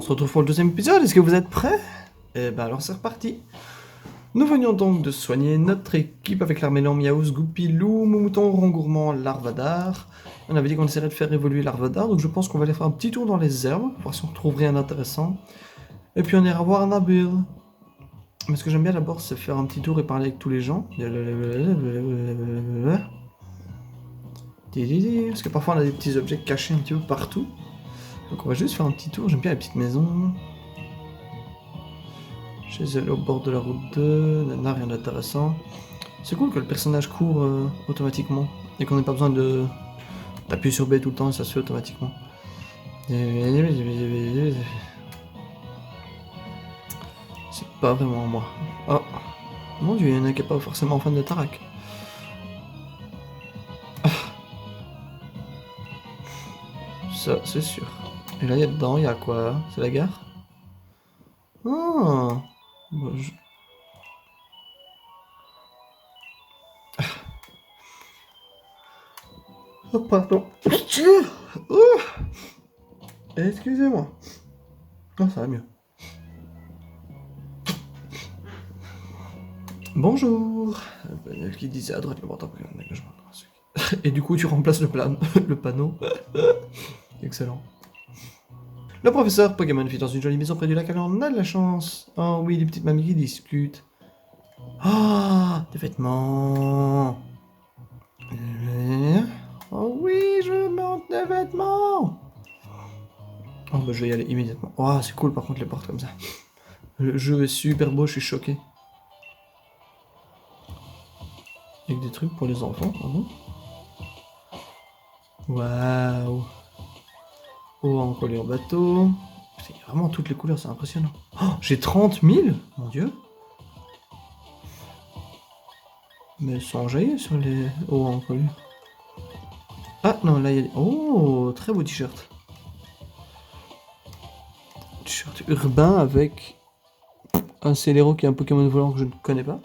se retrouve pour le deuxième épisode, est-ce que vous êtes prêts? Eh ben alors c'est reparti. Nous venions donc de soigner notre équipe avec l'Armélan, Miaous, Goupilou, Moumouton, Rongourmand, Larvadar. On avait dit qu'on essaierait de faire évoluer Larvadar, donc je pense qu'on va aller faire un petit tour dans les herbes, voir si on trouve rien d'intéressant. Et puis on ira voir Nabil. Mais ce que j'aime bien d'abord, c'est faire un petit tour et parler avec tous les gens. Parce que parfois on a des petits objets cachés un petit peu partout. Donc on va juste faire un petit tour, j'aime bien les petites maisons. Chez elle au bord de la route 2, nana, rien d'intéressant. C'est cool que le personnage court automatiquement et qu'on n'ait pas besoin d'appuyer sur B tout le temps et ça se fait automatiquement. C'est pas vraiment moi. Oh, mon dieu, il y en a qui n'est pas forcément fan de Tarak. Ça, c'est sûr. Et là, il y a dedans, il y a quoi? C'est la gare? Ah, bon, oh, pardon. Oh, excusez-moi. Oh, ça va mieux. Bonjour. Qui disait à droite le bord d'engagement. Et du coup, tu remplaces le panneau. Excellent. Le professeur Pokémon vit dans une jolie maison près du lac, alors on a de la chance. Oh oui, des petites mamies qui discutent. Ah, des vêtements. Oh oui, je monte des vêtements. Oh bah je vais y aller immédiatement. Oh, c'est cool par contre les portes comme ça. Le jeu est super beau, je suis choqué. Avec des trucs pour les enfants, pardon. Waouh. Oh, en collier bateau. Il y a vraiment toutes les couleurs, c'est impressionnant. Oh, j'ai 30 000. Mon dieu. Mais elles sont enjaillées sur les hauts en collier. Ah non, là il y a des... Oh, très beau t-shirt. T-shirt urbain avec un Célero qui est un Pokémon volant que je ne connais pas.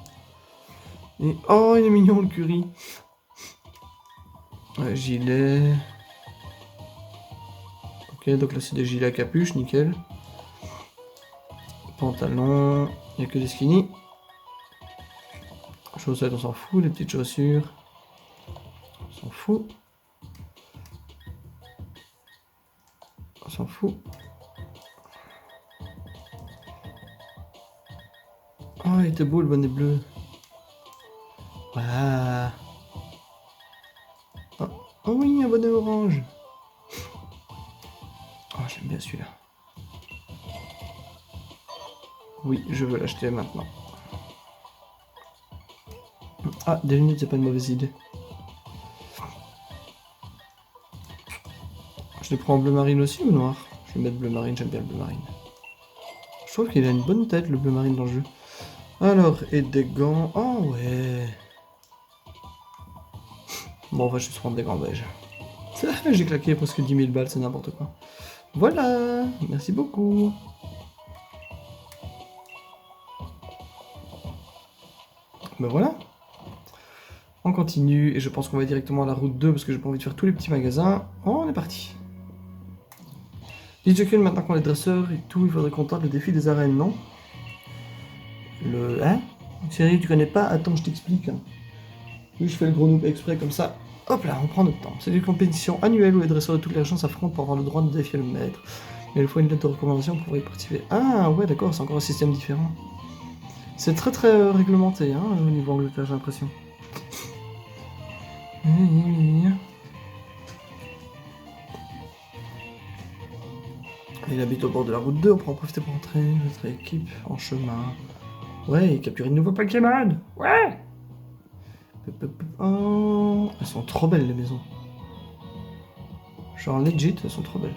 Et oh, il est mignon le curry. Gilet. Ok, donc là c'est des gilets à capuche, nickel. Pantalon. Il n'y a que des skinny. Chaussettes, on s'en fout. Les petites chaussures. On s'en fout. On s'en fout. Oh, il était beau le bonnet bleu. Waouh. Oh, oh oui, un bonnet orange. Oh, j'aime bien celui-là. Oui, je veux l'acheter maintenant. Ah, des lunettes, c'est pas une mauvaise idée. Je les prends en bleu marine aussi ou noir? Je vais mettre bleu marine, j'aime bien le bleu marine. Je trouve qu'il a une bonne tête, le bleu marine, dans le jeu. Alors, et des gants... Oh ouais. Bon, on va juste prendre des gants beige. J'ai claqué presque 10 000 balles, c'est n'importe quoi. Voilà, merci beaucoup. Ben voilà. On continue, et je pense qu'on va directement à la route 2, parce que j'ai pas envie de faire tous les petits magasins. Oh, on est parti. Dis maintenant qu'on est dresseur et tout, il faudrait qu'on tente le défi des arènes, non? Le... Hein? Sérieux, tu connais pas? Attends, je t'explique. Oui, je fais le gros noob exprès comme ça. Hop là, on prend notre temps. C'est une compétition annuelle où les dresseurs de toutes les régions s'affrontent pour avoir le droit de défier le maître. Mais il faut une lettre de recommandation pour y participer. Ah ouais, d'accord, c'est encore un système différent. C'est très très réglementé, hein, au niveau Angleterre, j'ai l'impression. Il habite au bord de la route 2, on pourra en profiter pour entrer notre équipe en chemin. Ouais, et capturer de nouveaux Pokémon. Ouais. Oh, elles sont trop belles les maisons. Genre legit, elles sont trop belles.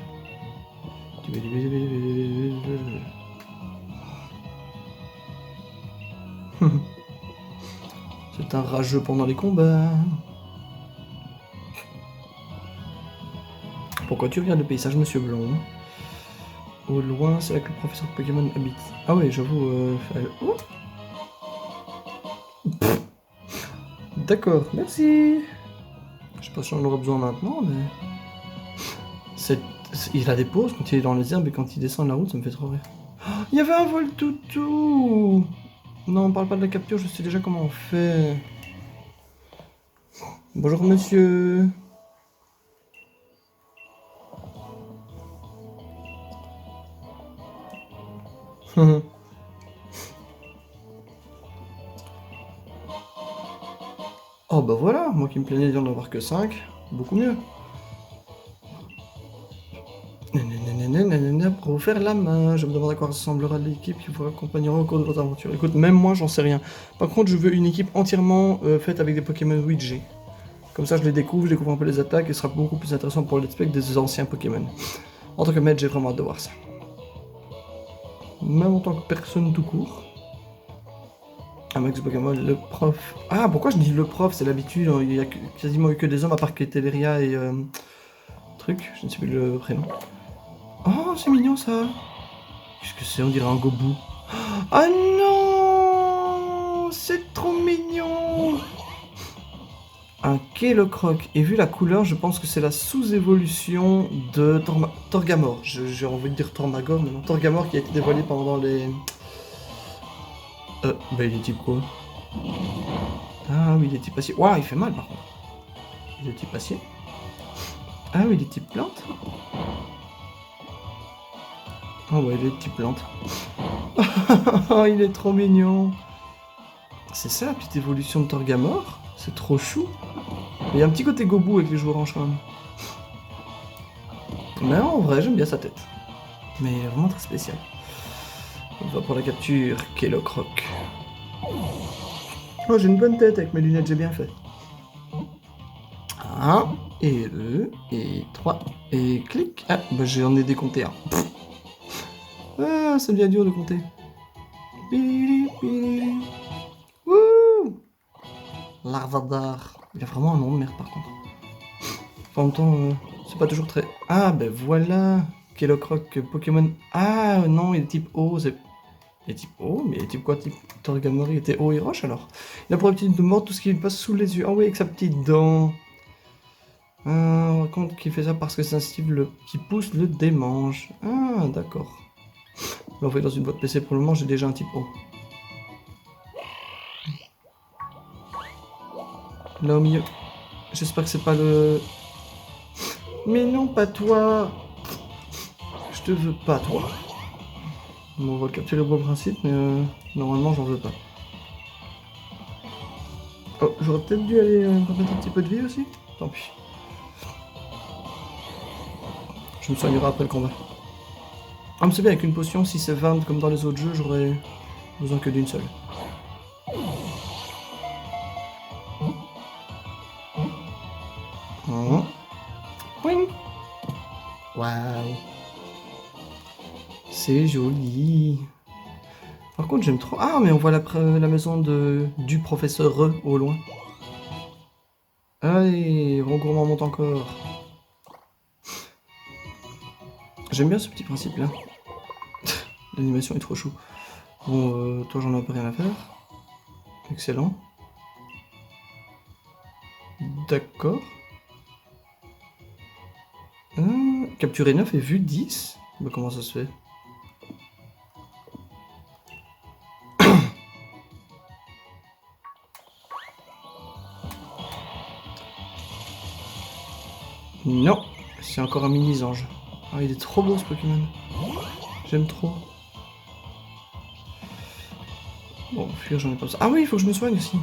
C'est un rageux pendant les combats. Pourquoi tu regardes le paysage, monsieur Blond? Au loin, c'est là que le professeur Pokémon habite. Ah ouais, j'avoue, oh. D'accord, merci. Je sais pas si on en aura besoin maintenant, mais... Il a des pauses quand il est dans les herbes et quand il descend la route, ça me fait trop rire. Oh, il y avait un vol toutou. Non, on parle pas de la capture, je sais déjà comment on fait. Bonjour monsieur. Oh bah voilà, moi qui me plaignais d'en avoir que 5, beaucoup mieux. Nanana, pour vous faire la main, je me demande à quoi ressemblera l'équipe qui vous accompagnera au cours de votre aventure. Écoute, même moi j'en sais rien. Par contre, je veux une équipe entièrement faite avec des Pokémon Ouija. Comme ça, je les découvre, je découvre un peu les attaques et ce sera beaucoup plus intéressant pour le let's play que des anciens Pokémon. En tant que maître, j'ai vraiment hâte de voir ça. Même en tant que personne tout court. Un Max Pokémon, le prof. Ah, pourquoi je dis le prof? C'est l'habitude, hein, il y a quasiment eu que des hommes à part Keteria et. Truc, je ne sais plus le prénom. Oh, c'est mignon ça! Qu'est-ce que c'est? On dirait un gobou. Ah non! C'est trop mignon! Un Kelocroc. Et vu la couleur, je pense que c'est la sous-évolution de Torgamor. J'ai envie de dire Tornagor, mais non. Torgamor qui a été dévoilé pendant les... bah il est type quoi? Ah oui, il est type acier. Waouh, il fait mal par contre. Il est type acier. Ah oui, il est type plante. Oh ouais, il est type plante. Oh, il est trop mignon. C'est ça la petite évolution de Torgamor? C'est trop chou. Il y a un petit côté gobou avec les joueurs en chemin. Mais en vrai, j'aime bien sa tête. Mais vraiment très spécial. On va pour la capture, Kelocroc. Oh, j'ai une bonne tête avec mes lunettes, j'ai bien fait. 1, et 2, et 3, et clic. Ah, bah j'en ai décompté un. Ah, ça devient dur de compter. Bili, bili. Wouh! Larvadar. Il a vraiment un nom de merde par contre. En même temps, c'est pas toujours très... Ah, ben voilà. Kelocroc, Pokémon... Ah, non, il est type O, c'est... Il est type O, mais il est type quoi? Type Torgamor, il était eau et roche alors? Il a pour habitude de mordre tout ce qui lui passe sous les yeux. Ah oui, avec sa petite dent. On raconte qu'il fait ça parce que c'est un style qui pousse le démange. Ah, d'accord. L'envoyer dans une boîte PC pour le moment, j'ai déjà un type O. Là au milieu. J'espère que c'est pas le... Mais non, pas toi. Je te veux pas, toi. Bon, on va le capturer au bon principe, mais normalement, j'en veux pas. Oh, j'aurais peut-être dû aller remettre un petit peu de vie aussi. Tant pis. Je me soignerai après le combat. Ah, mais c'est bien, avec une potion, si c'est 20 comme dans les autres jeux, j'aurais besoin que d'une seule. Oh. Wing. Waouh. C'est joli. Par contre, j'aime trop... Ah, mais on voit la maison du professeur au loin. Allez, Rongourmand monte encore. J'aime bien ce petit principe-là. L'animation est trop chou. Bon, toi, j'en ai un peu rien à faire. Excellent. D'accord. Capturer 9 et vu 10? Bah, comment ça se fait? Non, c'est encore un mini-ange. Ah, il est trop beau ce Pokémon. J'aime trop. Bon, fuir, j'en ai pas besoin. Ah oui, il faut que je me soigne aussi.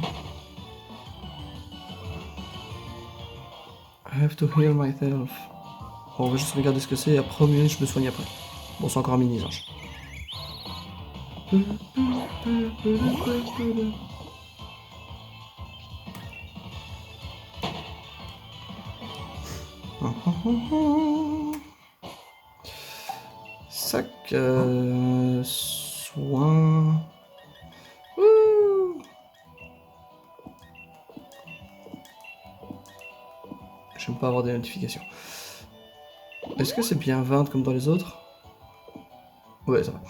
I have to heal myself. Bon, on va juste regarder ce que c'est et après, je me soigne après. Bon, c'est encore un mini-ange. Sac, soin. J'aime pas avoir des notifications. Est-ce que c'est bien 20 comme dans les autres? Ouais, ça va.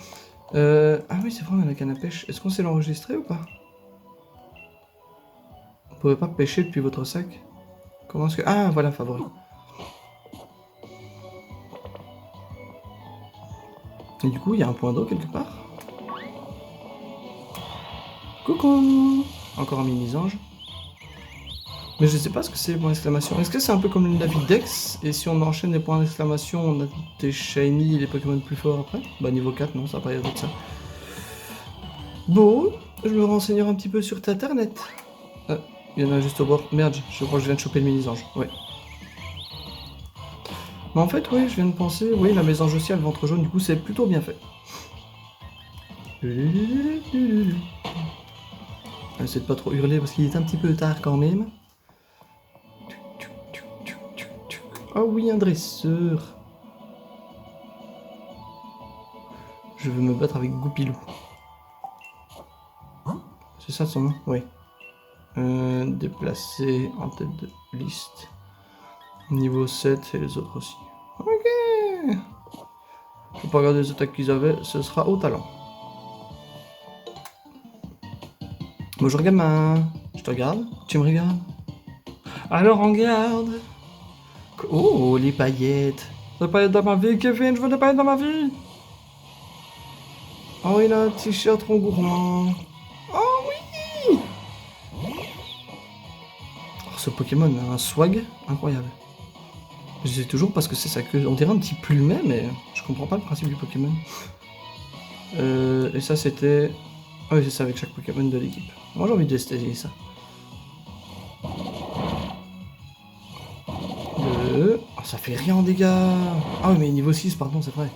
Ah oui, c'est vrai, on a la canne à pêche. Est-ce qu'on sait l'enregistrer ou pas? Vous pouvez pas pêcher depuis votre sac? Comment est-ce que... Ah, voilà, favori. Et du coup, il y a un point d'eau quelque part. Coucou! Encore un mini-ange. Mais je sais pas ce que c'est les points d'exclamation. Est-ce que c'est un peu comme la vie Dex? Et si on enchaîne les points d'exclamation, on a des shiny et des Pokémon plus forts après? Bah niveau 4, non, ça va pas y avoir de ça. Bon, je me renseignerai un petit peu sur Internet. Ah, il y en a juste au bord. Merde, je crois que je viens de choper le mini-ange. Ouais. Mais en fait, oui, je viens de penser, oui, la mésange aussi a le ventre jaune, du coup c'est plutôt bien fait. Essayez de pas trop hurler parce qu'il est un petit peu tard quand même. Oh oui, un dresseur. Je veux me battre avec Goupilou. C'est ça son nom? Oui. Déplacer en tête de liste. Niveau 7 et les autres aussi. Ok. Faut pas regarder les attaques qu'ils avaient, ce sera au talent. Bonjour gamin. Je te regarde? Tu me regardes? Alors on regarde. Oh, les paillettes. Des paillettes dans ma vie, Kevin, je veux des paillettes dans ma vie. Oh, il a un t-shirt trop gourmand. Oh oui. Oh, ce Pokémon a un swag incroyable. Je sais toujours parce que c'est ça que... On dirait un petit plumet, mais je comprends pas le principe du Pokémon. Et ça, c'était... Ah oui, c'est ça avec chaque Pokémon de l'équipe. Moi, j'ai envie d'essayer ça. Oh, ça fait rien en dégâts. Ah oui, mais niveau 6, pardon, c'est vrai.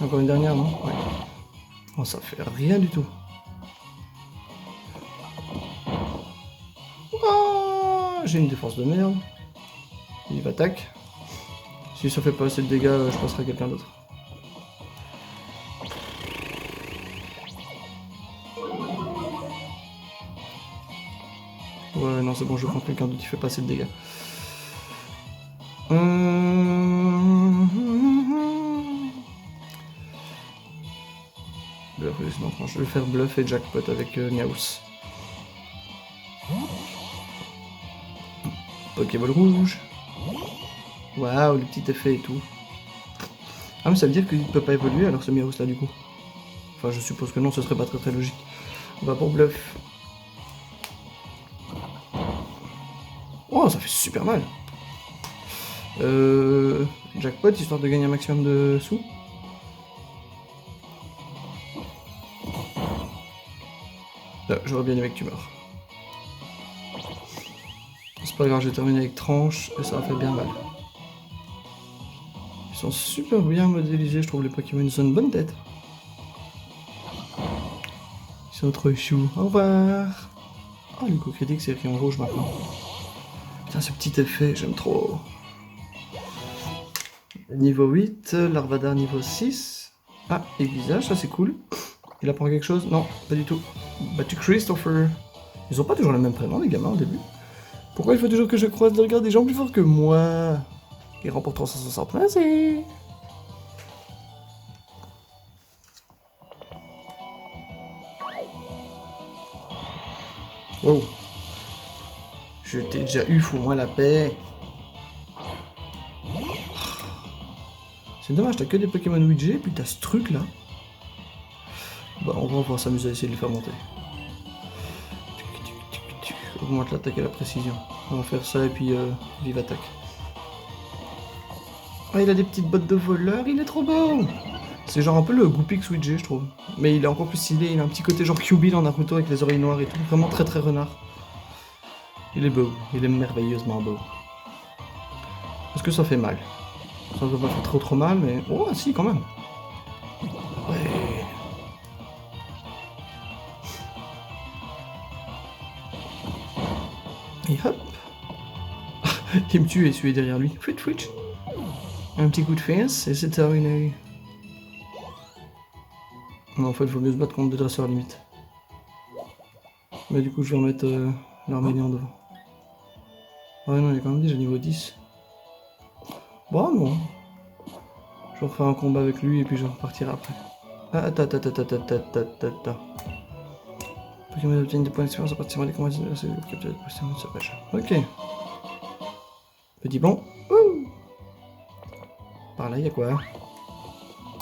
Encore une dernière, non? Ouais. Oh, ça fait rien du tout. Oh, j'ai une défense de merde. Il va attaque. Si ça fait pas assez de dégâts, je passerai à quelqu'un d'autre. Ouais, non, c'est bon, je prends quelqu'un d'autre qui fait pas assez de dégâts. Bluff, non, je vais faire bluff et jackpot avec Miaus. Pokéball rouge. Waouh, le petit effet et tout. Ah, mais ça veut dire qu'il peut pas évoluer alors ce Miaus là du coup. Enfin, je suppose que non, ce serait pas très logique. On va pour bluff. Oh, ça fait super mal. Jackpot, histoire de gagner un maximum de sous. J'aurais bien aimé que tu meurs. C'est pas grave, j'ai terminé avec tranche et ça a fait bien mal. Ils sont super bien modélisés, je trouve les Pokémon, ils ont une bonne tête. Ils sont trop choux. Au revoir. Oh, le coup critique c'est écrit en rouge maintenant. Putain, ce petit effet, j'aime trop. Niveau 8, Larvada niveau 6. Ah, aiguisage, ça c'est cool. Il apprend quelque chose? Non, pas du tout. Battu Christopher. Ils ont pas toujours le même prénom, les gamins, au début. Pourquoi il faut toujours que je croise le regard des gens plus forts que moi? Il remporte 360. Vas-y. Wow. Je t'ai déjà eu, fous-moi la paix. C'est dommage, t'as que des Pokémon Ouija, puis t'as ce truc là. Bah, on va pouvoir s'amuser à essayer de les faire monter. Augmente l'attaque et la précision. On va faire ça et puis vive attaque. Ah, il a des petites bottes de voleur, il est trop beau. C'est genre un peu le Goopix Ouija, je trouve. Mais il est encore plus stylé, il a un petit côté genre Q-Bill en Naruto avec les oreilles noires et tout. Vraiment très très renard. Il est beau, il est merveilleusement beau. Est-ce que ça fait mal? Ça ne doit pas faire trop mal, mais... Oh, si, quand même. Ouais. Et hop. Il me tue et celui derrière lui. Fwitch, fwitch. Un petit coup de fesse et c'est terminé. Non, en fait, il vaut mieux se battre contre des dresseurs limite. Mais du coup, je vais remettre l'Arménien devant. Ouais, non, il est quand même déjà niveau 10. Bon, non. Je vais refaire un combat avec lui et puis je vais repartir après. Ah, attends. Pokémon obtiennent des points d'expérience à partir des combats c'est le capteur de Pokémon sauvage. Ok. Petit bon. Ouh. Par là, il y a quoi?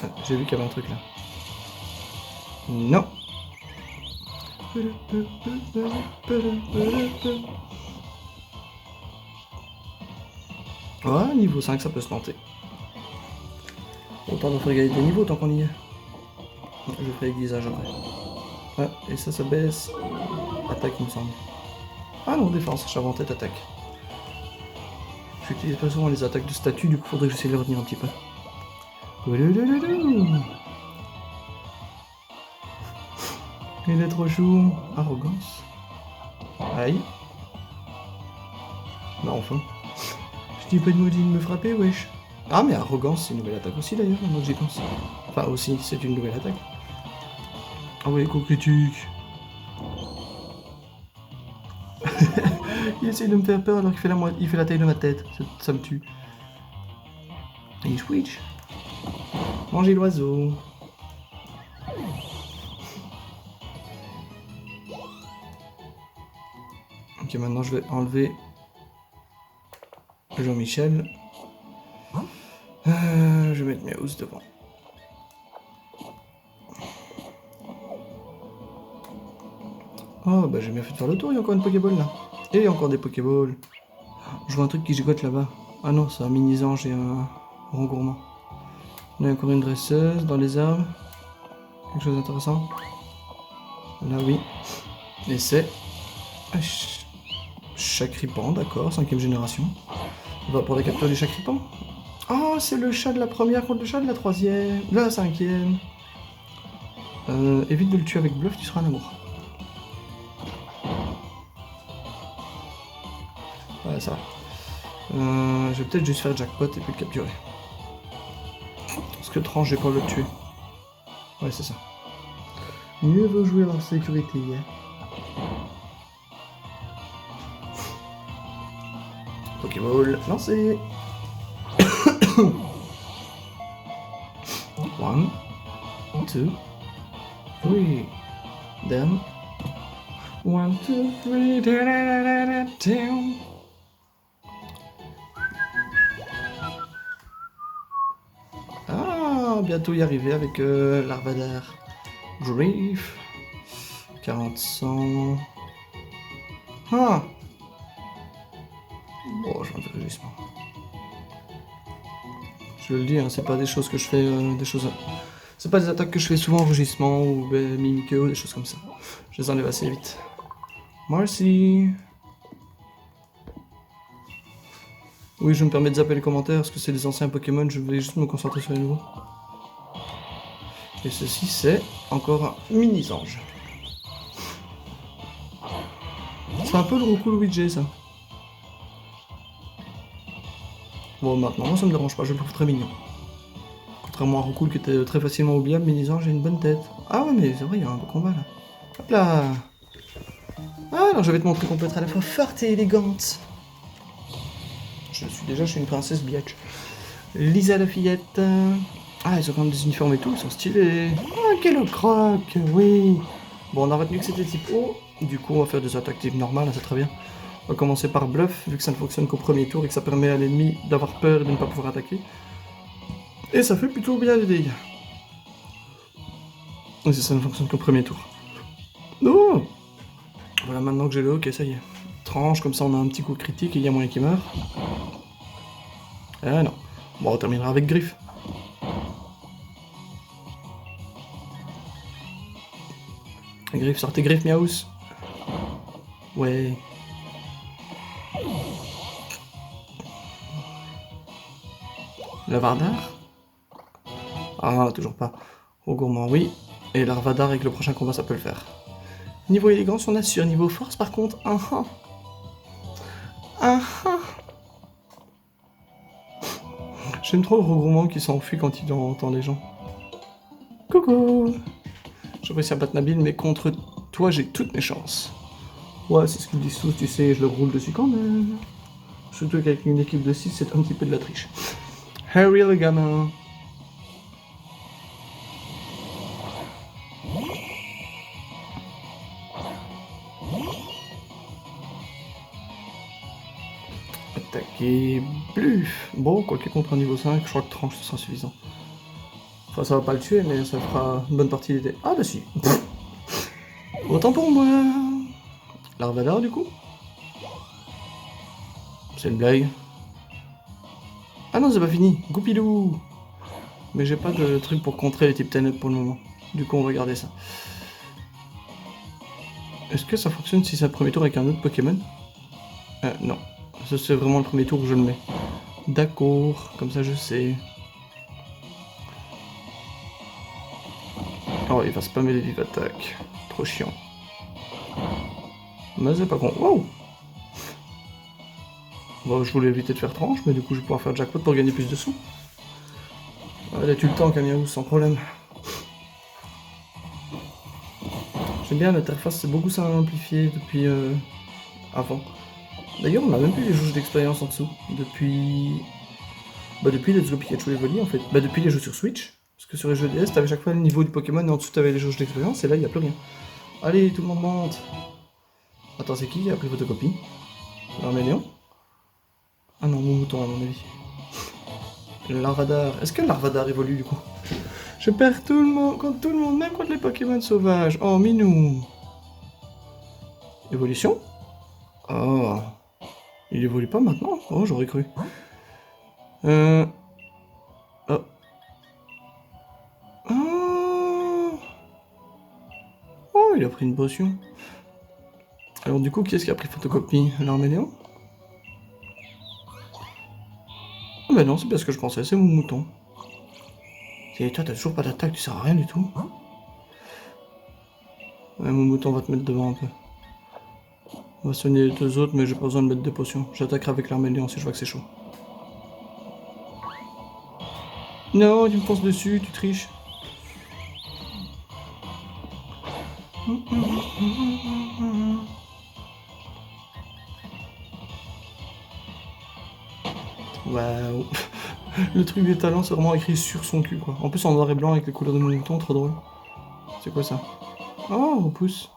Ah, j'ai vu qu'il y avait un truc là. Non. Ouais, niveau 5, ça peut se tenter. Autant de faire gagner des niveaux tant qu'on y est. Je ferai aiguisage après. Ah, et ça baisse. Attaque, il me semble. Ah non, défense, j'avais en tête attaque. J'utilise pas souvent les attaques de statut, du coup faudrait que j'essaie de les retenir un petit peu. Il est trop chou. Arrogance. Aïe. Bah enfin. Je dis pas de maudit de me frapper, wesh. Ah mais arrogance, c'est une nouvelle attaque aussi d'ailleurs, maintenant que j'y pense. Enfin aussi, c'est une nouvelle attaque. Ah ouais, coup critique. Il essaye de me faire peur alors qu'il fait la taille de ma tête. Ça me tue. Et switch. Manger l'oiseau. Ok, maintenant je vais enlever Jean-Michel. Je vais mettre Miaouz devant. Oh bah j'ai bien fait de faire le tour, il y a encore une Pokéball là. Et il y a encore des Pokéballs. Je vois un truc qui gigote là-bas. Ah non, c'est un mini-ange et un rond gourmand. Il y a encore une dresseuse dans les arbres. Quelque chose d'intéressant. Là oui. Et c'est... Chacripan, d'accord, 5ème génération. On va pour la capture du Chacripan. Oh, c'est le chat de la première contre le chat de la 3ème. La 5ème. Évite de le tuer avec bluff, tu seras un amour. Ouais, ça va. Je vais peut-être juste faire jackpot et puis le capturer. Parce que tranche, j'ai pas le tuer. Ouais, c'est ça. Mieux vaut jouer en sécurité. Pokéball lancé. 1, 2, 3. Then 1, 2, 3. Ah, bientôt y arriver avec l'Arvadar. Grief. 40 100. Ah. Bon, je vais un rugissement. Je le dis, hein, c'est pas des choses que je fais, c'est pas des attaques que je fais souvent en rugissement ou Mimikyo, des choses comme ça. Je les enlève assez vite. Merci. Oui, je me permets de zapper les commentaires parce que c'est des anciens Pokémon, je voulais juste me concentrer sur les nouveaux. Et ceci, c'est encore un mini-ange. C'est un peu le Roku Luigi, ça. Bon, maintenant, ça me dérange pas, je le trouve très mignon. Contrairement à Roku qui était très facilement oubliable, mini-ange a une bonne tête. Ah ouais, mais c'est vrai, il y a un beau combat là. Hop là. Ah, alors je vais te montrer qu'on peut être à la fois forte et élégante. Je suis une princesse biatch. Lisa la fillette. Ah, ils ont quand même des uniformes et tout, ils sont stylés. Ah, quel croque, oui. Bon, on a retenu que c'était type O. Du coup, on va faire des attaques type normales, c'est très bien. On va commencer par bluff, vu que ça ne fonctionne qu'au premier tour et que ça permet à l'ennemi d'avoir peur et de ne pas pouvoir attaquer. Et ça fait plutôt bien les dégâts. Et ça ne fonctionne qu'au premier tour. Non. Voilà, maintenant que j'ai le ok, ça y est. Tranche, comme ça on a un petit coup critique et il y a moyen qu'il meure. Ah non. Bon, on terminera avec griffe. Griffe, sortez griffe, Miaous. Ouais. Lavardar. Ah, toujours pas. Au gourmand, oui. Et l'Arvadar avec le prochain combat, ça peut le faire. Niveau élégance, on assure. Niveau force, par contre, J'aime trop le regroupement qui s'enfuit quand il entend les gens. Coucou. J'apprécie à battre Nabil, mais contre toi, j'ai toutes mes chances. Ouais, c'est ce qu'ils disent tous, tu sais, je le roule dessus quand même. Surtout qu'avec une équipe de 6, c'est un petit peu de la triche. Harry le gamin. attaquer bleu. Bon, quoique contre un niveau 5, je crois que tranche ce sera suffisant. Enfin, ça va pas le tuer, mais ça fera une bonne partie d'été. Ah bah si. Autant pour moi. Larvadar du coup. C'est une blague. Ah non, c'est pas fini. Goupilou. Mais j'ai pas de truc pour contrer les types Ten-Up pour le moment. Du coup, on va garder ça. Est-ce que ça fonctionne si c'est un premier tour avec un autre Pokémon? Non. Ça, c'est vraiment le premier tour où je le mets. D'accord, comme ça je sais. Oh, il va spammer les vives attaques. Trop chiant. Mais c'est pas con. Wow! Bon, je voulais éviter de faire tranche, mais du coup je vais pouvoir faire jackpot pour gagner plus de sous. Allez, tu le temps, Kamiaou, sans problème. J'aime bien, l'interface c'est beaucoup simplifié depuis avant. D'ailleurs, on a même plus les jauges d'expérience en dessous. Depuis... Bah depuis Let's Go Pikachu Evoli en fait. Bah depuis les jeux sur Switch. Parce que sur les jeux DS, t'avais chaque fois le niveau du Pokémon et en dessous t'avais les jauges d'expérience et là il n'y a plus rien. Allez, tout le monde monte. Attends, c'est qui a pris photocopie? L'arméléon? Ah non, mon mouton à mon avis. Le Larvadar. Est-ce que le Larvadar évolue du coup? Je perds tout le monde, contre tout le monde, même contre les Pokémon sauvages. Oh, minou. Évolution? Oh. Il évolue pas maintenant? Oh, j'aurais cru. Oh. Oh. Oh, il a pris une potion. Alors du coup, qui est-ce qui a pris photocopie? L'arméléon? Ah bah non, c'est bien ce que je pensais, c'est mon mouton. Et toi, t'as toujours pas d'attaque, tu sers à rien du tout. Ouais, mon mouton va te mettre devant un peu. On va soigner les deux autres, mais j'ai pas besoin de mettre des potions. J'attaquerai avec l'arméléon si je vois que c'est chaud. Non, tu me fonces dessus, tu triches. Waouh. Le truc des talents, c'est vraiment écrit sur son cul, quoi. En plus, en noir et blanc avec les couleurs de mon mouton, trop drôle. C'est quoi ça? Oh, repousse.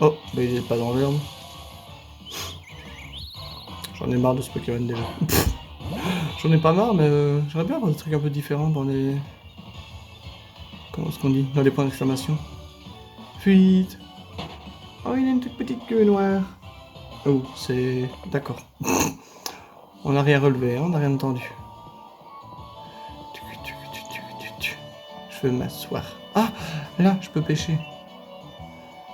Oh, bah il est pas dans l'herbe. J'en ai marre de ce Pokémon déjà. J'en ai pas marre, mais j'aimerais bien avoir des trucs un peu différents dans les... Comment est-ce qu'on dit? Dans les points d'exclamation. Fuite. Oh, il a une toute petite queue noire. Oh, c'est... D'accord. On n'a rien relevé, hein, on n'a rien entendu. Je vais m'asseoir. Ah, là, je peux pêcher.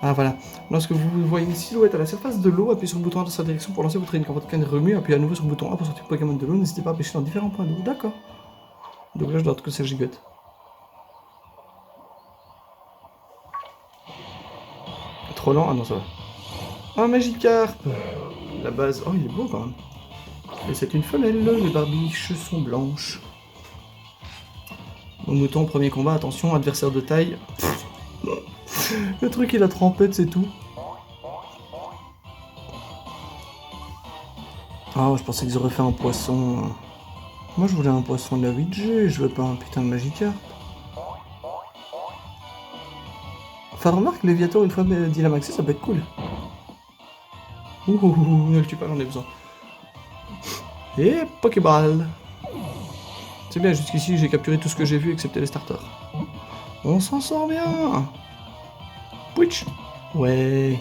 Ah, voilà. Lorsque vous voyez une silhouette à la surface de l'eau, appuyez sur le bouton A dans sa direction pour lancer votre ligne. Quand votre canne remue, appuyez à nouveau sur le bouton A pour sortir le Pokémon de l'eau. N'hésitez pas à pêcher dans différents points d'eau. D'accord. Donc là, je dois que ça gigote. Trop lent? Ah non, ça va. Oh, Magikarp! La base. Oh, il est beau quand même. Et c'est une femelle, les barbiches sont blanches. Mon mouton, premier combat, attention, adversaire de taille. Le truc, il a trempette, c'est tout. Oh, je pensais qu'ils auraient fait un poisson. Moi, je voulais un poisson de la 8G, je veux pas un putain de Magikarp. Enfin, remarque, Léviator, une fois Dynamaxé, ça peut être cool. Ouh, ne le tue pas, j'en ai besoin. Et Pokéball. C'est bien, jusqu'ici, j'ai capturé tout ce que j'ai vu, excepté les starters. On s'en sort bien. Pouitch. Ouais.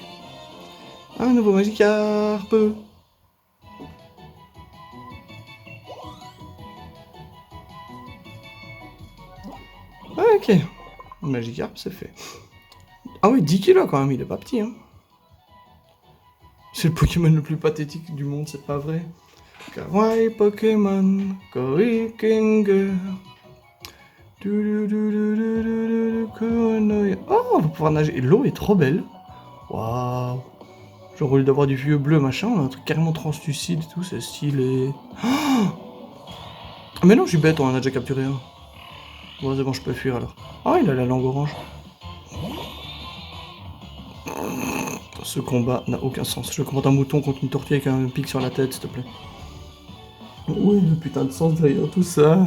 Un nouveau Magikarp. Ok. Magikarp, c'est fait. Ah oui, 10 kilos quand même, il est pas petit, hein. C'est le Pokémon le plus pathétique du monde, c'est pas vrai. Kawaii Pokémon, Koikenga. Oh, on va pouvoir nager. Et l'eau est trop belle. Waouh. Genre, au lieu d'avoir du vieux bleu, machin, on a un truc carrément translucide et tout, c'est stylé. Oh, mais non, je suis bête, on en a déjà capturé un. Bon, c'est bon, je peux fuir alors. Oh, il a la langue orange. Ce combat n'a aucun sens. Je commande un mouton contre une tortue avec un pic sur la tête, s'il te plaît. Oui, le putain de sens derrière tout ça.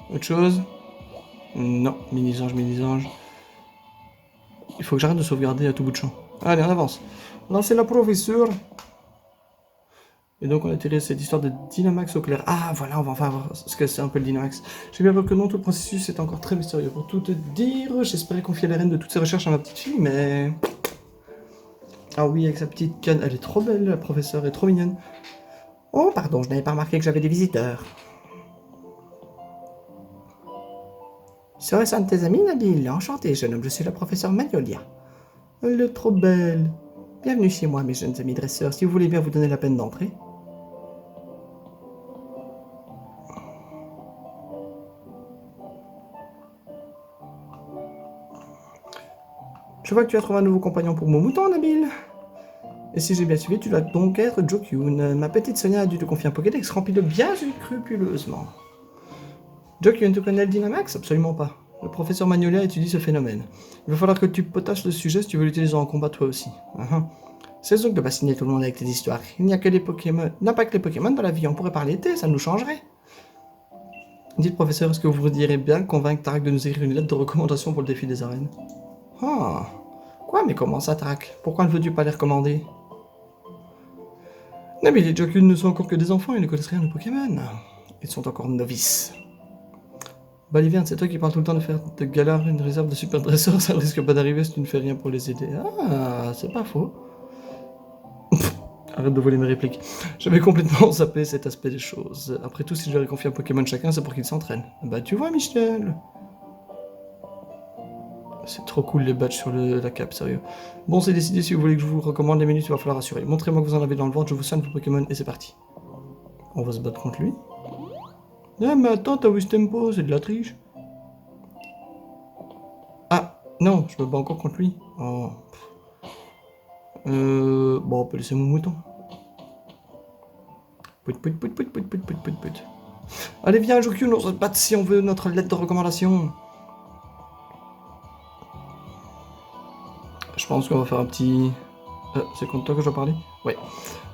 Autre chose? Non, mini-ange, mini-ange. Il faut que j'arrête de sauvegarder à tout bout de champ. Allez, on avance. Lancez la professeure. Et donc on a tiré cette histoire de Dynamax au clair. Ah voilà, on va enfin voir ce que c'est un peu le Dynamax. J'ai bien peur que non, tout le processus est encore très mystérieux. Pour tout te dire, j'espérais confier les rênes de toutes ces recherches à ma petite fille, mais... Ah oui, avec sa petite canne, elle est trop belle, la professeure, elle est trop mignonne. Oh pardon, je n'avais pas remarqué que j'avais des visiteurs. Serait-ce un de tes amis, Nabil? Enchanté, jeune homme, je suis la professeure Magnolia. Elle est trop belle. Bienvenue chez moi, mes jeunes amis dresseurs. Si vous voulez bien vous donner la peine d'entrer. Je vois que tu as trouvé un nouveau compagnon pour mon mouton, Nabil. Et si j'ai bien suivi, tu dois donc être Jokyun. Ma petite Sonia a dû te confier un Pokédex rempli de bien scrupuleusement. Jokyun, tu connais le Dynamax? Absolument pas. Le professeur Magnolia étudie ce phénomène. Il va falloir que tu potasses le sujet si tu veux l'utiliser en combat toi aussi. C'est donc de fasciner tout le monde avec tes histoires. Il n'y a que les Pokémon. Il n'y a pas que les Pokémon dans la vie, on pourrait parler thé, ça nous changerait. Dites professeur, est-ce que vous voudriez bien convaincre Tarak de nous écrire une lettre de recommandation pour le défi des arènes? Ah. Quoi, mais comment ça, Tarak? Pourquoi ne veux-tu pas les recommander? Nabil et Jokyun ne sont encore que des enfants, ils ne connaissent rien de Pokémon. Ils sont encore novices. Baliverne, c'est toi qui parles tout le temps de faire de Galar une réserve de super dresseurs, ça ne risque pas d'arriver si tu ne fais rien pour les aider. Ah, c'est pas faux. Arrête de voler mes répliques. J'avais complètement zappé cet aspect des choses. Après tout, si je leur ai confié un Pokémon chacun, c'est pour qu'ils s'entraînent. Bah tu vois, Michel. C'est trop cool les badges sur la cape, sérieux. Bon, c'est décidé, si vous voulez que je vous recommande les minutes, il va falloir assurer. Montrez-moi que vous en avez dans le ventre, je vous soigne vos Pokémon et c'est parti. On va se battre contre lui. Ah, mais attends, t'as Wistempo, c'est de la triche. Ah, non, je me bats encore contre lui. Oh. Bon, on peut laisser mon mouton. Put, put, put, put, put, put, put, put, put. Allez, viens, Jokyun, on se bat si on veut notre lettre de recommandation. Je pense qu'on va faire un petit... c'est contre toi que je dois parler? Ouais.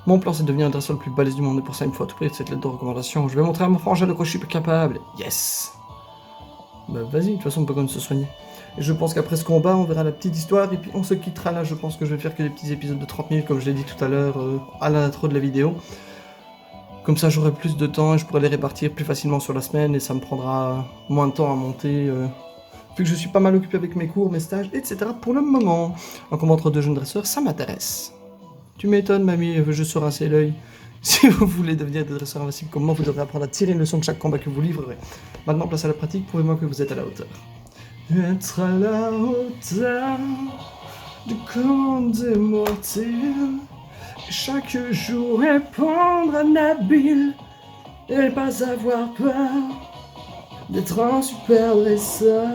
Mon plan, c'est de devenir un dresseur le plus balèze du monde, et pour ça, il me faut à tout prix cette lettre de recommandation. Je vais montrer à mon frangin de quoi je suis capable. Yes. Bah vas-y, de toute façon, on peut quand même se soigner. Et je pense qu'après ce combat, on verra la petite histoire, et puis on se quittera là. Je pense que je vais faire que des petits épisodes de 30 minutes, comme je l'ai dit tout à l'heure, à l'intro de la vidéo. Comme ça, j'aurai plus de temps, et je pourrai les répartir plus facilement sur la semaine, et ça me prendra moins de temps à monter... vu que je suis pas mal occupé avec mes cours, mes stages, etc. pour le moment. En combat entre deux jeunes dresseurs, ça m'intéresse. Tu m'étonnes, mamie, elle veut juste se rincer l'œil. Si vous voulez devenir des dresseurs invincibles comme moi, vous devrez apprendre à tirer une leçon de chaque combat que vous livrerez. Maintenant, place à la pratique, prouvez-moi que vous êtes à la hauteur. Être à la hauteur du conte des mortels. Chaque jour répondre à Nabil et pas avoir peur d'être un super dresseur.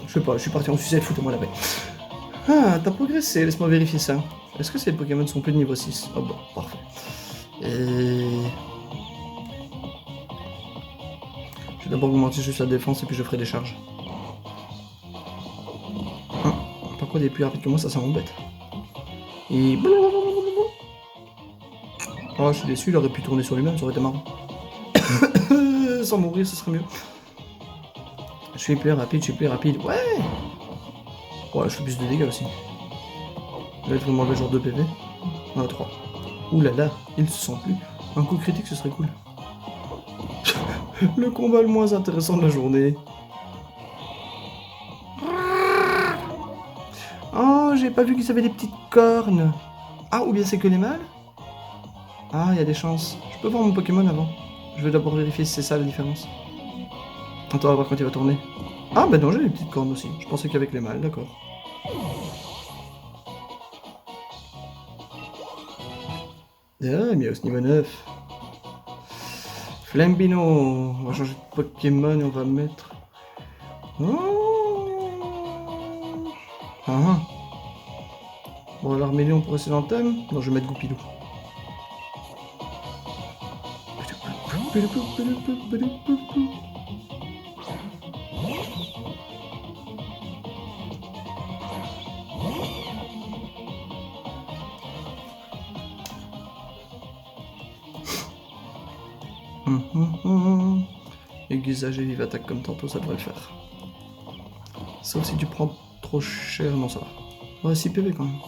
Je sais pas, je suis parti en sucette, foutez-moi la paix. Ah, t'as progressé, laisse-moi vérifier ça. Est-ce que ces Pokémon sont plus de niveau 6? Oh bon, parfait. Je vais d'abord augmenter juste la défense et puis je ferai des charges. Par contre, il est plus rapide que moi, ça m'embête. Et... Oh, je suis déçu, il aurait pu tourner sur lui-même, ça aurait été marrant. Sans mourir, ce serait mieux. Je suis plus rapide, ouais. Ouais, je fais plus de dégâts aussi. Là, il faut m'enlever genre 2 PV. Non, 3. Ouh là là, il ne se sent plus. Un coup critique, ce serait cool. Le combat le moins intéressant de la journée. Oh, j'ai pas vu qu'ils avaient des petites cornes. Ah, ou bien c'est que les mâles? Ah, il y a des chances. Je peux voir mon Pokémon avant. Je vais d'abord vérifier si c'est ça la différence. Attends, on va voir quand il va tourner. Ah, bah non, j'ai des petites cornes aussi. Je pensais qu'avec les mâles, d'accord. Ah, Miaus niveau 9. Flambino. On va changer de Pokémon et on va mettre... Oh. Ah. Bon, alors Armélion pour rester dans le thème. Non, je vais mettre Goupilou. Aiguisage et vive attaque comme tantôt, ça devrait le faire. Sauf si tu prends trop cher, non ça va. Ouais, 6 PV quand même.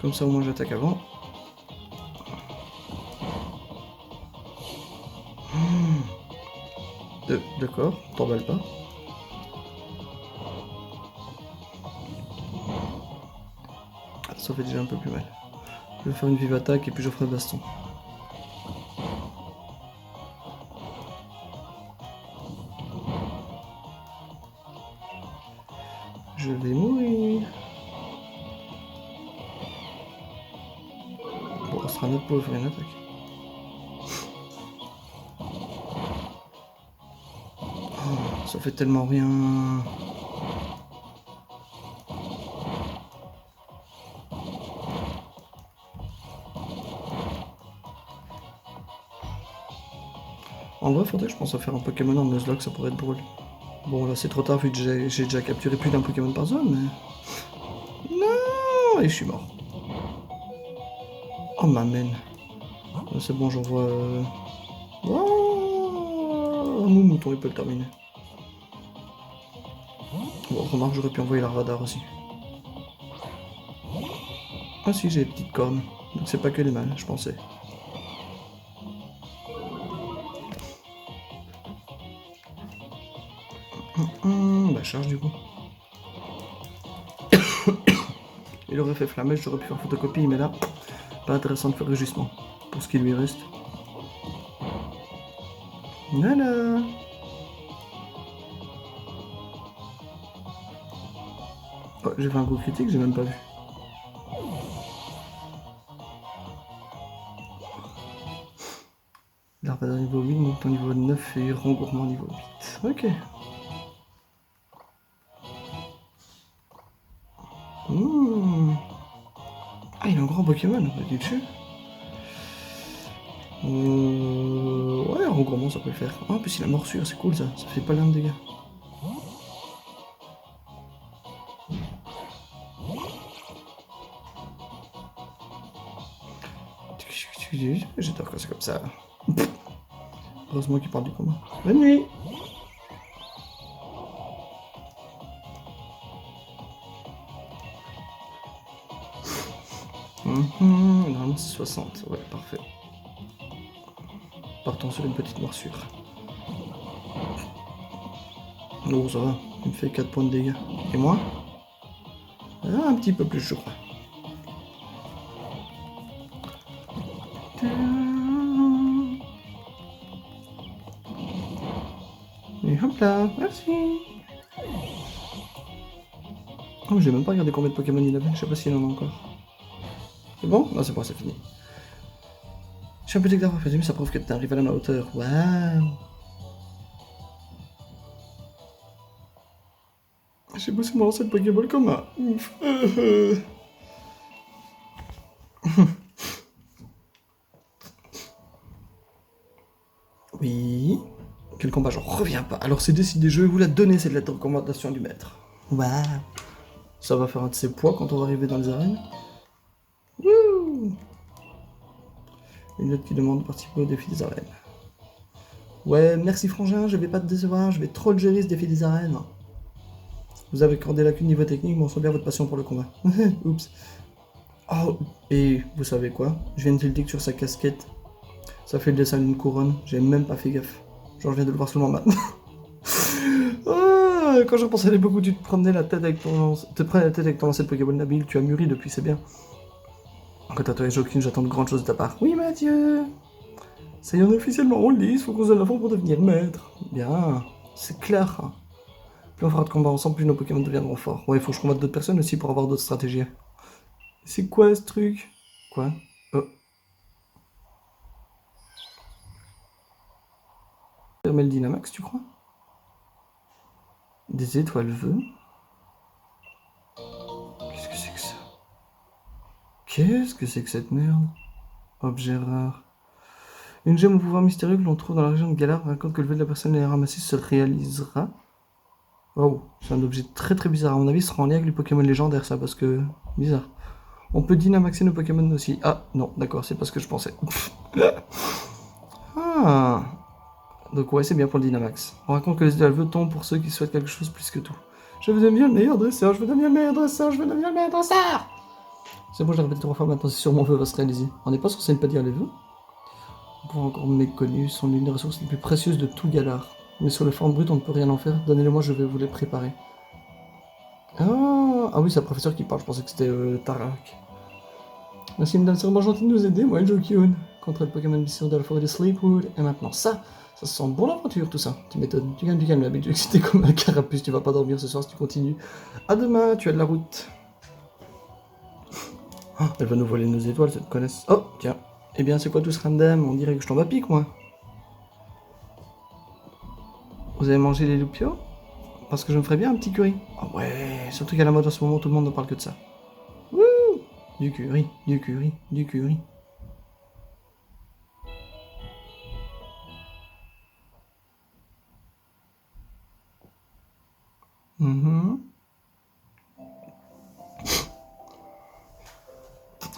Comme ça au moins j'attaque avant. D'accord, t'emballes pas. Ah, ça fait déjà un peu plus mal. Je vais faire une vive attaque et puis j'offre le baston. Je vais mourir. Bon, on sera notre pour faire une attaque. Oh, ça fait tellement rien. En vrai, faudrait que je pense à faire un Pokémon en Nuzlocke, ça pourrait être drôle. Bon, là c'est trop tard vu que j'ai déjà capturé plus d'un Pokémon par zone, mais... Non. Et je suis mort. Oh, m'amène. C'est bon, j'en vois... Oh, mon mouton, il peut le terminer. Bon, remarque, j'aurais pu envoyer l'Arvadar aussi. Ah si, j'ai des petites cornes. Donc c'est pas que les mâles, je pensais. Bah charge du coup. Il aurait fait flamèche, j'aurais pu faire photocopie, mais là, pas intéressant de faire rugissement. Pour ce qui lui reste. Voilà. Oh, j'ai fait un coup critique, j'ai même pas vu. Larvadar niveau 8, Mouton niveau 9 et Rengourmand niveau 8. Ok. Ah, il a un grand Pokémon, on va dire dessus. Ouais, Rengourmand, ça peut le faire. Oh, en plus, il a morsure, c'est cool ça. Ça fait pas l'un de dégâts. J'adore quand c'est comme ça. Heureusement qu'il parle du combat. Bonne nuit. Normalement c'est 60, ouais, parfait. Partons sur une petite morsure. Oh, ça va, il me fait 4 points de dégâts. Et moi? Ah, un petit peu plus, je crois. Et hop là, merci. Oh, j'ai même pas regardé combien de Pokémon il avait, je sais pas s'il en a encore. C'est bon? Non, c'est bon, c'est fini. Je suis un peu dégoûté d'avoir fait, mais ça prouve que t'es un rival à ma hauteur. Waouh! J'ai bossé mon lancer de Pokéball comme un ouf. Oui. Quel combat, j'en reviens pas. Alors c'est décidé, je vais vous la donner cette lettre de recommandation du maître. Waouh! Ça va faire un de ses poids quand on va arriver dans les arènes. Wouh! Une lettre qui demande de participer au défi des arènes. Ouais, merci Frangin, je vais pas te décevoir, je vais trop le gérer ce défi des arènes. Vous avez accordé lacune niveau technique, mais on sent bien votre passion pour le combat. Oups. Oh, et vous savez quoi? Je viens de tilter que sur sa casquette, ça fait le dessin d'une couronne, j'ai même pas fait gaffe. Genre je viens de le voir seulement maintenant. Ah, quand je repensais à l'époque où tu te prenais la tête avec ton lancer de Pokéball Nabil, tu as mûri depuis, c'est bien. Quant à toi et Joaquin, j'attends de grandes choses de ta part. Oui Mathieu! Ça y est, on est officiellement en lice, faut qu'on se donne la forme pour devenir maître. Bien, c'est clair. Plus on fera de combats ensemble, plus nos Pokémon deviendront forts. Ouais, il faut que je combatte d'autres personnes aussi pour avoir d'autres stratégies. C'est quoi ce truc? Quoi? Oh. Thermal Dynamax, tu crois? Des étoiles vœux? Qu'est-ce que c'est que ça? Qu'est-ce que c'est que cette merde? Objet rare. Une gemme au pouvoir mystérieux que l'on trouve dans la région de Galar raconte que le vœu de la personne à ramasser se réalisera. Oh, c'est un objet très très bizarre. À mon avis, ce sera en lien avec les Pokémon légendaires, ça, parce que... bizarre. On peut dynamaxer nos Pokémon aussi. Ah, non, d'accord, c'est pas ce que je pensais. Ah. Donc ouais, c'est bien pour le Dynamax. On raconte que les étoiles vœux tombent pour ceux qui souhaitent quelque chose plus que tout. Je veux devenir le meilleur dresseur, je veux devenir le meilleur dresseur, je veux devenir le meilleur dresseur. C'est bon, je l'ai répété 3 fois maintenant, c'est sûr mon vœu va se réaliser. On n'est pas censé ne pas dire les vœux. Pour encore méconnus, sont l'une des ressources les plus précieuses de tout Galar. Mais sur les formes brutes, on ne peut rien en faire. Donnez-le-moi, je vais vous les préparer. Ah oui, c'est un professeur qui parle, je pensais que c'était Tarak. Merci madame, c'est vraiment gentil de nous aider, moi et Jokyun. Contre le Pokémon mission de la forêt de Sleepwood. Et maintenant ça sent bon l'aventure tout ça. Tu m'étonnes, tu gagnes du calme, l'habitude excité comme un carapuce, tu vas pas dormir ce soir si tu continues. À demain, tu as de la route. Oh, elle va nous voler nos étoiles, cette connaisse. Oh, tiens. Eh bien, c'est quoi tout ce random? On dirait que je tombe à pic, moi. Vous avez mangé les loupios? Parce que je me ferais bien un petit curry. Oh ouais, surtout qu'à la mode en ce moment, tout le monde ne parle que de ça. Wouh! Du curry, du curry, du curry.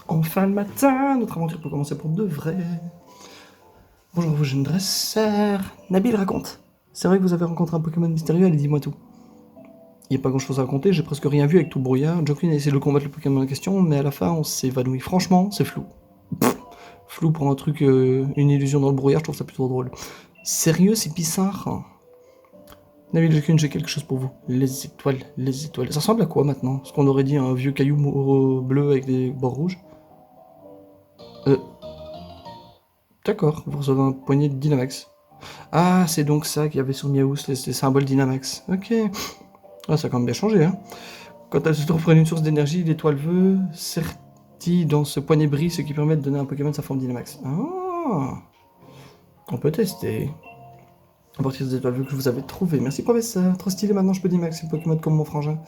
Enfin le matin, notre aventure peut commencer pour de vrai. Bonjour vous jeunes dresseurs. Nabil raconte. C'est vrai que vous avez rencontré un Pokémon mystérieux, allez dis-moi tout. Il n'y a pas grand chose à raconter, j'ai presque rien vu avec tout le brouillard. Joklin a essayé de combattre le Pokémon en question, mais à la fin on s'est évanoui. Franchement, c'est flou. Pff, flou pour un truc, une illusion dans le brouillard, je trouve ça plutôt drôle. Sérieux, c'est bizarre. Nabil Joklin, j'ai quelque chose pour vous. Les étoiles, les étoiles. Ça ressemble à quoi maintenant? Ce qu'on aurait dit un vieux caillou bleu avec des bords rouges. D'accord, vous recevez un poignet de Dynamax. Ah, c'est donc ça qu'il y avait sur Miaous, les symboles Dynamax. Ok. Ah, ça a quand même bien changé, hein. Quand elle se trouve près d'une source d'énergie, l'étoile veut sertie dans ce poignet bris, ce qui permet de donner à un Pokémon sa forme Dynamax. Ah. On peut tester. À partir des étoiles vues que vous avez trouvées. Merci professeur. Trop stylé, maintenant je peux Dynamax un Pokémon comme mon frangin.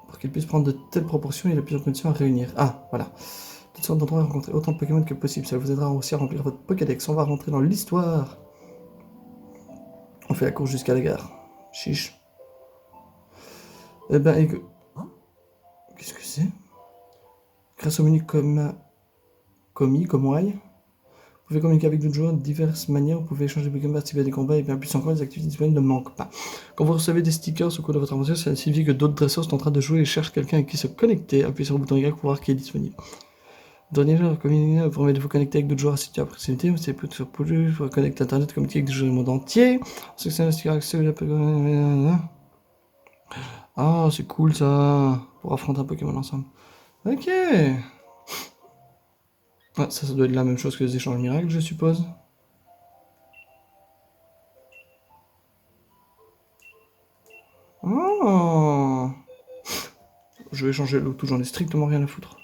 Pour qu'il puisse prendre de telles proportions, il a plusieurs conditions à réunir. Ah, voilà. Toutes sortes d'endroits à rencontrer autant de Pokémon que possible. Ça vous aidera aussi à remplir votre Pokédex. On va rentrer dans l'histoire. On fait la course jusqu'à la gare. Chiche. Eh ben, écoute. Qu'est-ce que c'est? Grâce au menu comme Y, vous pouvez communiquer avec d'autres joueurs de diverses manières. Vous pouvez échanger des Pokémon, participer à des combats et bien plus encore, les activités disponibles ne manquent pas. Quand vous recevez des stickers au cours de votre aventure, ça signifie que d'autres dresseurs sont en train de jouer et cherchent quelqu'un avec qui se connecter. Appuyez sur le bouton Y pour voir qui est disponible. Dernier jour, communiquer vous permet de vous connecter avec d'autres joueurs à situer à proximité. Vous savez plus sur plus, vous connecter à internet, communiquer avec des joueurs du monde entier. Ah, c'est cool ça, pour affronter un Pokémon ensemble. Ok. Ah, ça doit être la même chose que les échanges miracles, je suppose. Oh. Je vais changer le tout, j'en ai strictement rien à foutre.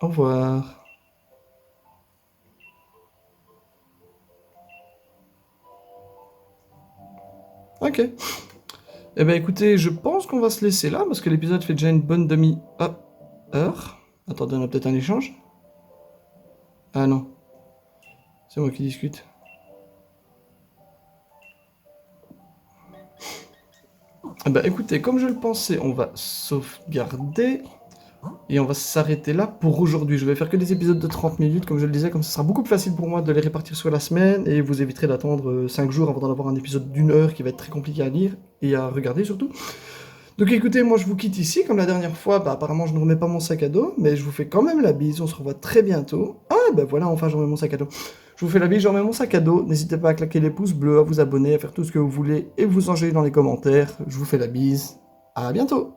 Au revoir. Ok. Eh ben écoutez, je pense qu'on va se laisser là, parce que l'épisode fait déjà une bonne demi-heure. Attendez, on a peut-être un échange? Ah non. C'est moi qui discute. Eh ben écoutez, comme je le pensais, on va sauvegarder. Et on va s'arrêter là pour aujourd'hui. Je vais faire que des épisodes de 30 minutes, comme je le disais, comme ça sera beaucoup plus facile pour moi de les répartir sur la semaine, et vous éviterez d'attendre 5 jours avant d'en avoir un épisode d'une heure qui va être très compliqué à lire, et à regarder surtout. Donc écoutez, moi je vous quitte ici, comme la dernière fois, apparemment je ne remets pas mon sac à dos, mais je vous fais quand même la bise, on se revoit très bientôt. Ah ben voilà, enfin je remets mon sac à dos. Je vous fais la bise, je remets mon sac à dos, n'hésitez pas à claquer les pouces bleus, à vous abonner, à faire tout ce que vous voulez, et vous enjoyer dans les commentaires. Je vous fais la bise, à bientôt.